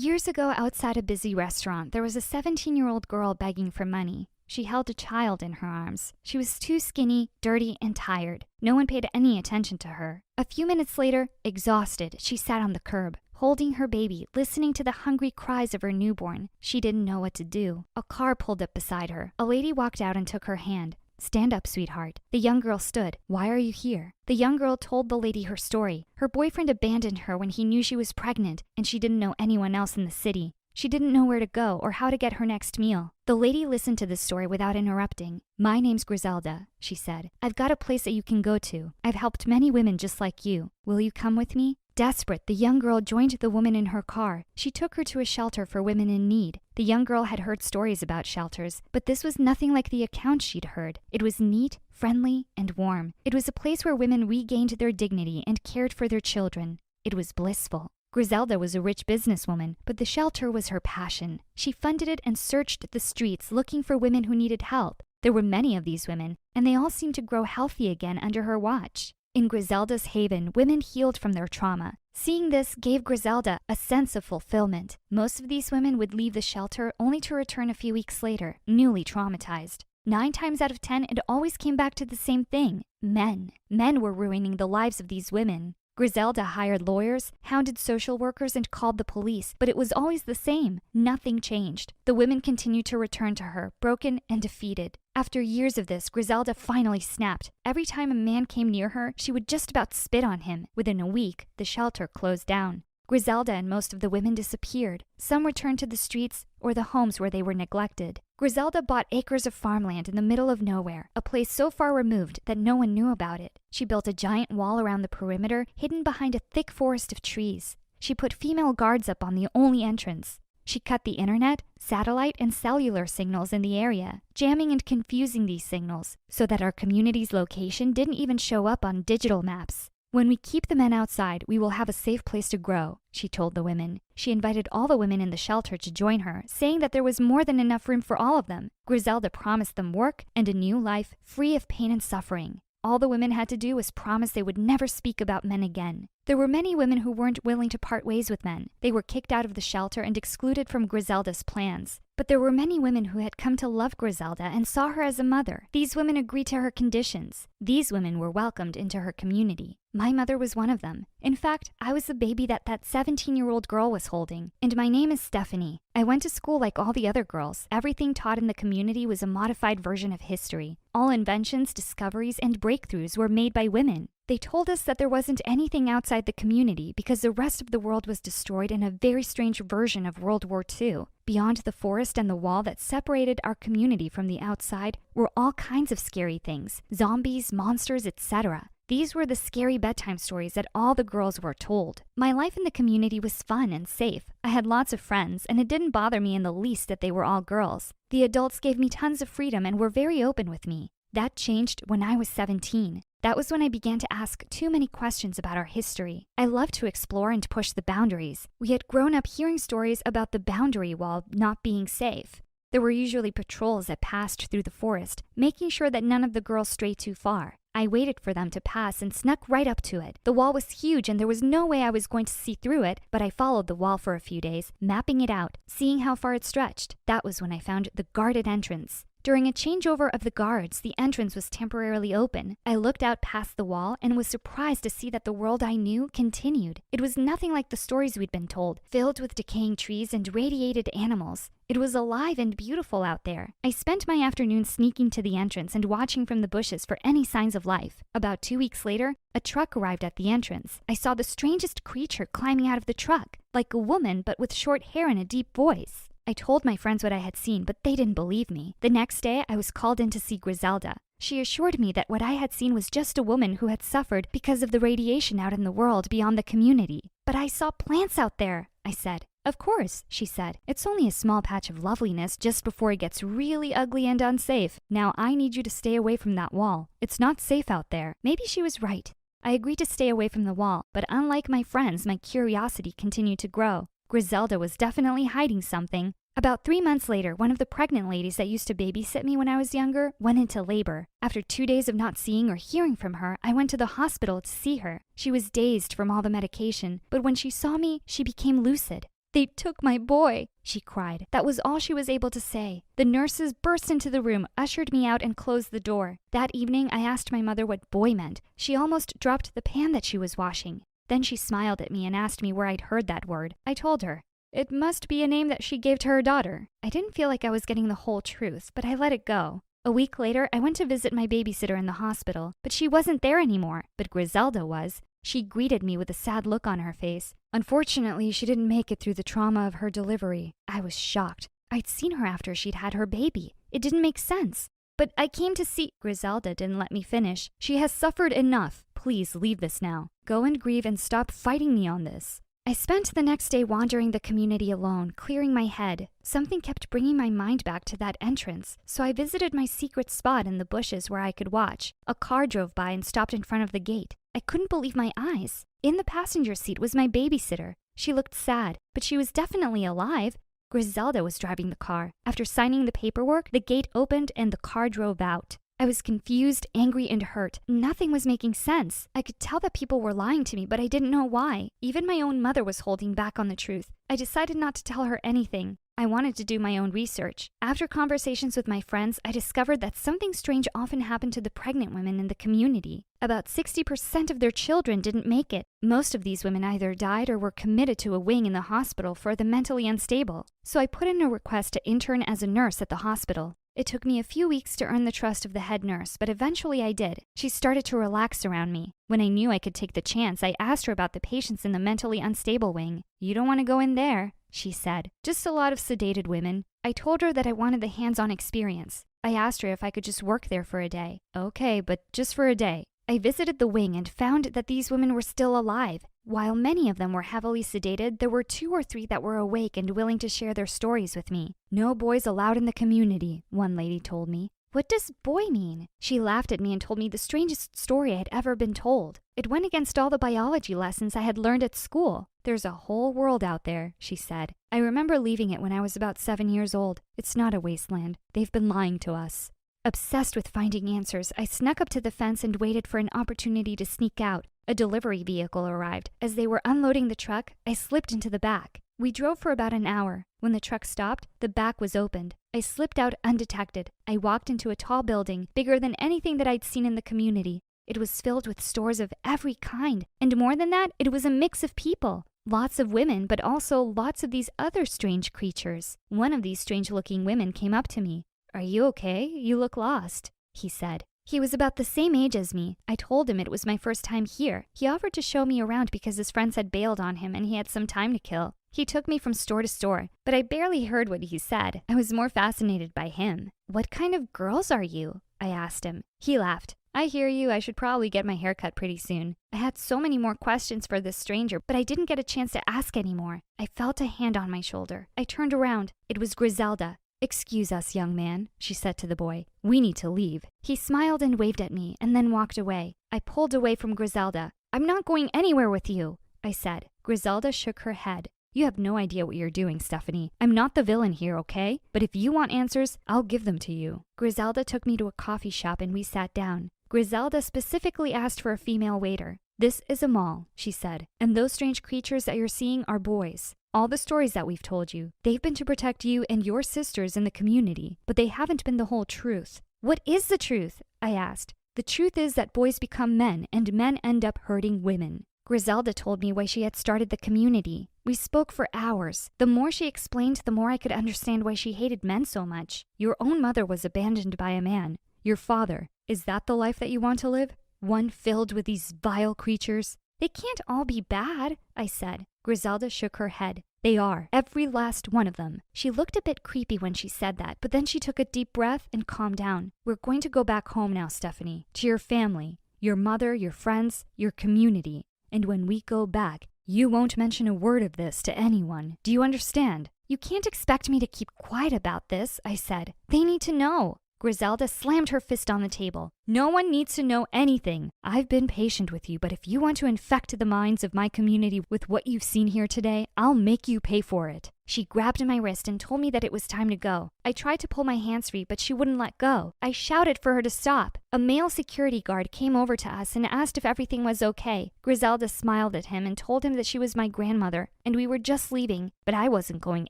Years ago, outside a busy restaurant, there was a 17-year-old girl begging for money. She held a child in her arms. She was too skinny, dirty, and tired. No one paid any attention to her. A few minutes later, exhausted, she sat on the curb, holding her baby, listening to the hungry cries of her newborn. She didn't know what to do. A car pulled up beside her. A lady walked out and took her hand. "Stand up, sweetheart." The young girl stood. "Why are you here?" The young girl told the lady her story. Her boyfriend abandoned her when he knew she was pregnant, and she didn't know anyone else in the city. She didn't know where to go or how to get her next meal. The lady listened to this story without interrupting. "My name's Griselda," she said. "I've got a place that you can go to. I've helped many women just like you. Will you come with me?" Desperate, the young girl joined the woman in her car. She took her to a shelter for women in need. The young girl had heard stories about shelters, but this was nothing like the accounts she'd heard. It was neat, friendly, and warm. It was a place where women regained their dignity and cared for their children. It was blissful. Griselda was a rich businesswoman, but the shelter was her passion. She funded it and searched the streets looking for women who needed help. There were many of these women, and they all seemed to grow healthy again under her watch. In Griselda's haven, women healed from their trauma. Seeing this gave Griselda a sense of fulfillment. Most of these women would leave the shelter only to return a few weeks later, newly traumatized. 9 times out of 10, it always came back to the same thing: men. Men were ruining the lives of these women. Griselda hired lawyers, hounded social workers, and called the police, but it was always the same. Nothing changed. The women continued to return to her, broken and defeated. After years of this, Griselda finally snapped. Every time a man came near her, she would just about spit on him. Within a week, the shelter closed down. Griselda and most of the women disappeared. Some returned to the streets or the homes where they were neglected. Griselda bought acres of farmland in the middle of nowhere, a place so far removed that no one knew about it. She built a giant wall around the perimeter, hidden behind a thick forest of trees. She put female guards up on the only entrance. She cut the internet, satellite, and cellular signals in the area, jamming and confusing these signals so that our community's location didn't even show up on digital maps. "When we keep the men outside, we will have a safe place to grow," she told the women. She invited all the women in the shelter to join her, saying that there was more than enough room for all of them. Griselda promised them work and a new life free of pain and suffering. All the women had to do was promise they would never speak about men again. There were many women who weren't willing to part ways with men. They were kicked out of the shelter and excluded from Griselda's plans. But there were many women who had come to love Griselda and saw her as a mother. These women agreed to her conditions. These women were welcomed into her community. My mother was one of them. In fact, I was the baby that 17-year-old girl was holding. And my name is Stephanie. I went to school like all the other girls. Everything taught in the community was a modified version of history. All inventions, discoveries, and breakthroughs were made by women. They told us that there wasn't anything outside the community because the rest of the world was destroyed in a very strange version of World War II. Beyond the forest and the wall that separated our community from the outside were all kinds of scary things: zombies, monsters, etc. These were the scary bedtime stories that all the girls were told. My life in the community was fun and safe. I had lots of friends, and it didn't bother me in the least that they were all girls. The adults gave me tons of freedom and were very open with me. That changed when I was 17. That was when I began to ask too many questions about our history. I loved to explore and push the boundaries. We had grown up hearing stories about the boundary wall not being safe. There were usually patrols that passed through the forest, making sure that none of the girls strayed too far. I waited for them to pass and snuck right up to it. The wall was huge and there was no way I was going to see through it, but I followed the wall for a few days, mapping it out, seeing how far it stretched. That was when I found the guarded entrance. During a changeover of the guards, the entrance was temporarily open. I looked out past the wall and was surprised to see that the world I knew continued. It was nothing like the stories we'd been told, filled with decaying trees and radiated animals. It was alive and beautiful out there. I spent my afternoon sneaking to the entrance and watching from the bushes for any signs of life. About 2 weeks later, a truck arrived at the entrance. I saw the strangest creature climbing out of the truck, like a woman but with short hair and a deep voice. I told my friends what I had seen, but they didn't believe me. The next day, I was called in to see Griselda. She assured me that what I had seen was just a woman who had suffered because of the radiation out in the world beyond the community. "But I saw plants out there," I said. "Of course," she said. "It's only a small patch of loveliness just before it gets really ugly and unsafe. Now I need you to stay away from that wall. It's not safe out there." Maybe she was right. I agreed to stay away from the wall, but unlike my friends, my curiosity continued to grow. Griselda was definitely hiding something. About 3 months later, one of the pregnant ladies that used to babysit me when I was younger went into labor. After 2 days of not seeing or hearing from her, I went to the hospital to see her. She was dazed from all the medication, but when she saw me, she became lucid. "They took my boy," she cried. That was all she was able to say. The nurses burst into the room, ushered me out, and closed the door. That evening, I asked my mother what boy meant. She almost dropped the pan that she was washing. Then she smiled at me and asked me where I'd heard that word. I told her. It must be a name that she gave to her daughter. I didn't feel like I was getting the whole truth, but I let it go. A week later, I went to visit my babysitter in the hospital, but she wasn't there anymore. But Griselda was. She greeted me with a sad look on her face. Unfortunately, she didn't make it through the trauma of her delivery. I was shocked. I'd seen her after she'd had her baby. It didn't make sense. But I came to see... Griselda didn't let me finish. She has suffered enough. Please leave this now. Go and grieve and stop fighting me on this. I spent the next day wandering the community alone, clearing my head. Something kept bringing my mind back to that entrance, so I visited my secret spot in the bushes where I could watch. A car drove by and stopped in front of the gate. I couldn't believe my eyes. In the passenger seat was my babysitter. She looked sad, but she was definitely alive. Griselda was driving the car. After signing the paperwork, the gate opened and the car drove out. I was confused, angry, and hurt. Nothing was making sense. I could tell that people were lying to me, but I didn't know why. Even my own mother was holding back on the truth. I decided not to tell her anything. I wanted to do my own research. After conversations with my friends, I discovered that something strange often happened to the pregnant women in the community. About 60% of their children didn't make it. Most of these women either died or were committed to a wing in the hospital for the mentally unstable. So I put in a request to intern as a nurse at the hospital. It took me a few weeks to earn the trust of the head nurse, but eventually I did. She started to relax around me. When I knew I could take the chance, I asked her about the patients in the mentally unstable wing. "You don't want to go in there," she said. "Just a lot of sedated women." I told her that I wanted the hands-on experience. I asked her if I could just work there for a day. "Okay, but just for a day." I visited the wing and found that these women were still alive. While many of them were heavily sedated, there were 2 or 3 that were awake and willing to share their stories with me. "No boys allowed in the community," one lady told me. "What does boy mean?" She laughed at me and told me the strangest story I had ever been told. It went against all the biology lessons I had learned at school. "There's a whole world out there," she said. "I remember leaving it when I was about 7 years old. It's not a wasteland. They've been lying to us." Obsessed with finding answers, I snuck up to the fence and waited for an opportunity to sneak out. A delivery vehicle arrived. As they were unloading the truck, I slipped into the back. We drove for about an hour. When the truck stopped, the back was opened. I slipped out undetected. I walked into a tall building, bigger than anything that I'd seen in the community. It was filled with stores of every kind. And more than that, it was a mix of people. Lots of women, but also lots of these other strange creatures. One of these strange-looking women came up to me. "Are you okay? You look lost," he said. He was about the same age as me. I told him it was my first time here. He offered to show me around because his friends had bailed on him and he had some time to kill. He took me from store to store, but I barely heard what he said. I was more fascinated by him. "What kind of girls are you?" I asked him. He laughed. "I hear you. I should probably get my hair cut pretty soon." I had so many more questions for this stranger, but I didn't get a chance to ask any more. I felt a hand on my shoulder. I turned around. It was Griselda. "Excuse us, young man," she said to the boy. "We need to leave." He smiled and waved at me, and then walked away. I pulled away from Griselda. "I'm not going anywhere with you," I said. Griselda shook her head. "You have no idea what you're doing, Stephanie. I'm not the villain here, okay? But if you want answers, I'll give them to you." Griselda took me to a coffee shop and we sat down. Griselda specifically asked for a female waiter. "This is a mall," she said, "and those strange creatures that you're seeing are boys. All the stories that we've told you, they've been to protect you and your sisters in the community, but they haven't been the whole truth." "What is the truth?" I asked. "The truth is that boys become men and men end up hurting women." Griselda told me why she had started the community. We spoke for hours. The more she explained, the more I could understand why she hated men so much. "Your own mother was abandoned by a man. Your father. Is that the life that you want to live? One filled with these vile creatures?" "They can't all be bad," I said. Griselda shook her head. "They are, every last one of them." She looked a bit creepy when she said that, but then she took a deep breath and calmed down. "We're going to go back home now, Stephanie, to your family, your mother, your friends, your community. And when we go back, you won't mention a word of this to anyone. Do you understand?" "You can't expect me to keep quiet about this," I said. "They need to know." Griselda slammed her fist on the table. "No one needs to know anything. I've been patient with you, but if you want to infect the minds of my community with what you've seen here today, I'll make you pay for it." She grabbed my wrist and told me that it was time to go. I tried to pull my hands free, but she wouldn't let go. I shouted for her to stop. A male security guard came over to us and asked if everything was okay. Griselda smiled at him and told him that she was my grandmother, and we were just leaving, but I wasn't going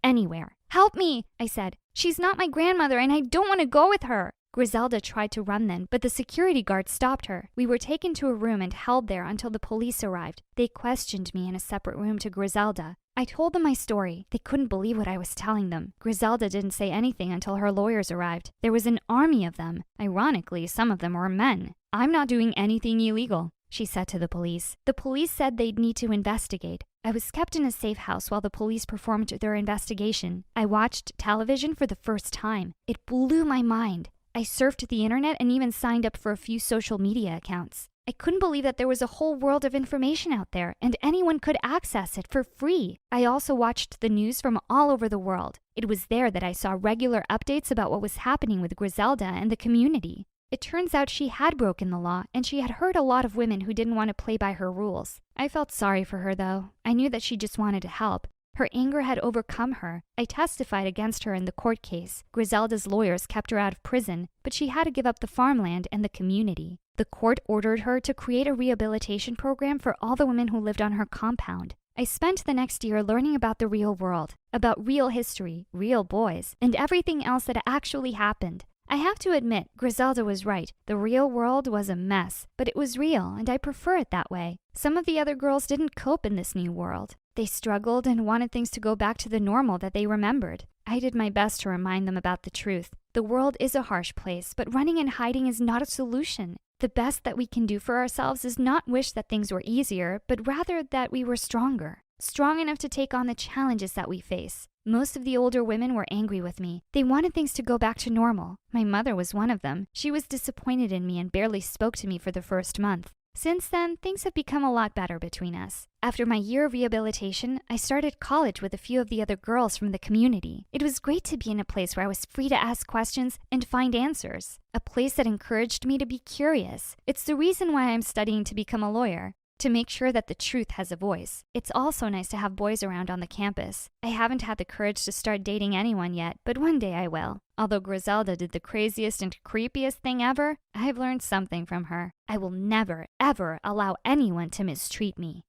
anywhere. "Help me," I said. "She's not my grandmother, and I don't want to go with her." Griselda tried to run then, but the security guard stopped her. We were taken to a room and held there until the police arrived. They questioned me in a separate room to Griselda. I told them my story. They couldn't believe what I was telling them. Griselda didn't say anything until her lawyers arrived. There was an army of them. Ironically, some of them were men. "I'm not doing anything illegal," she said to the police. The police said they'd need to investigate. I was kept in a safe house while the police performed their investigation. I watched television for the first time. It blew my mind. I surfed the internet and even signed up for a few social media accounts. I couldn't believe that there was a whole world of information out there and anyone could access it for free. I also watched the news from all over the world. It was there that I saw regular updates about what was happening with Griselda and the community. It turns out she had broken the law, and she had hurt a lot of women who didn't want to play by her rules. I felt sorry for her, though. I knew that she just wanted to help. Her anger had overcome her. I testified against her in the court case. Griselda's lawyers kept her out of prison, but she had to give up the farmland and the community. The court ordered her to create a rehabilitation program for all the women who lived on her compound. I spent the next year learning about the real world, about real history, real boys, and everything else that actually happened. I have to admit, Griselda was right. The real world was a mess, but it was real, and I prefer it that way. Some of the other girls didn't cope in this new world. They struggled and wanted things to go back to the normal that they remembered. I did my best to remind them about the truth. The world is a harsh place, but running and hiding is not a solution. The best that we can do for ourselves is not wish that things were easier, but rather that we were stronger. Strong enough to take on the challenges that we face. Most of the older women were angry with me. They wanted things to go back to normal. My mother was one of them. She was disappointed in me and barely spoke to me for the first month. Since then, things have become a lot better between us. After my year of rehabilitation, I started college with a few of the other girls from the community. It was great to be in a place where I was free to ask questions and find answers. A place that encouraged me to be curious. It's the reason why I'm studying to become a lawyer. To make sure that the truth has a voice. It's also nice to have boys around on the campus. I haven't had the courage to start dating anyone yet, but one day I will. Although Griselda did the craziest and creepiest thing ever, I've learned something from her. I will never, ever allow anyone to mistreat me.